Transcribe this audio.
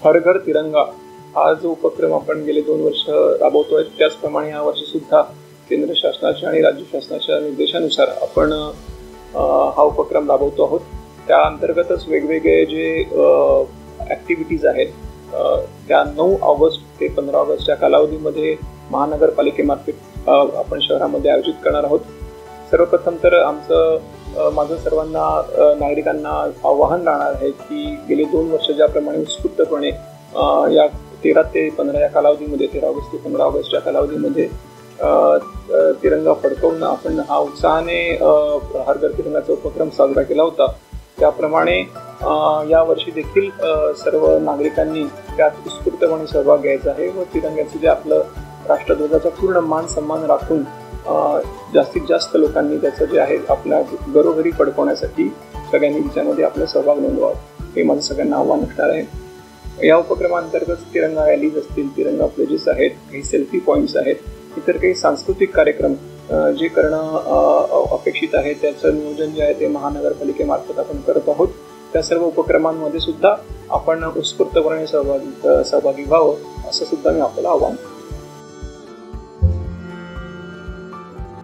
हर घर तिरंगा हा जो उपक्रम आपण गेले 2 वर्ष राबवतोय, त्याचप्रमाणे या वर्षी सुद्धा केंद्र शासनाच्या आणि राज्य शासनाच्या निर्देशानुसार आपण हा उपक्रम राबवतो आहोत. त्या अंतर्गतच वेगवेगळे जे ॲक्टिव्हिटीज आहेत त्या 9 ऑगस्ट ते 15 ऑगस्टच्या कालावधीमध्ये महानगरपालिकेमार्फत आपण शहरामध्ये आयोजित करणार आहोत. सर्वप्रथम तर माझं सर्वांना नागरिकांना आवाहन राहणार आहे की गेले 2 वर्ष ज्याप्रमाणे उत्स्फूर्तपणे या 13 ते 15 या कालावधीमध्ये 13 ऑगस्ट ते 15 ऑगस्टच्या कालावधीमध्ये तिरंगा फडकवून आपण हा उत्साहाने हर घर तिरंगाचा उपक्रम साजरा केला होता. त्याप्रमाणे या वर्षी देखील सर्व नागरिकांनी त्यात उत्स्फूर्तपणे सहभाग घ्यायचा आहे व तिरंग्याचे जे आपलं राष्ट्रध्वजाचा पूर्ण मान सन्मान राखून जास्तीत जास्त लोकांनी त्याचं जे आहे आपल्या घरोघरी फडकवण्यासाठी सगळ्यांनी त्याच्यामध्ये आपला सहभाग नोंदवावा हे माझं सगळ्यांना आव्हान असणार आहे. या उपक्रमांतर्गत तिरंगा रॅलीज असतील, तिरंगा प्लेजेस आहेत, काही सेल्फी पॉईंट्स आहेत, इतर काही सांस्कृतिक कार्यक्रम जे करणं अपेक्षित आहे त्याचं नियोजन जे आहे ते महानगरपालिकेमार्फत आपण करत आहोत. त्या सर्व उपक्रमांमध्ये सुद्धा आपण उत्स्फूर्तपणे सहभागी व्हावं असं सुद्धा मी आपल्याला आव्हान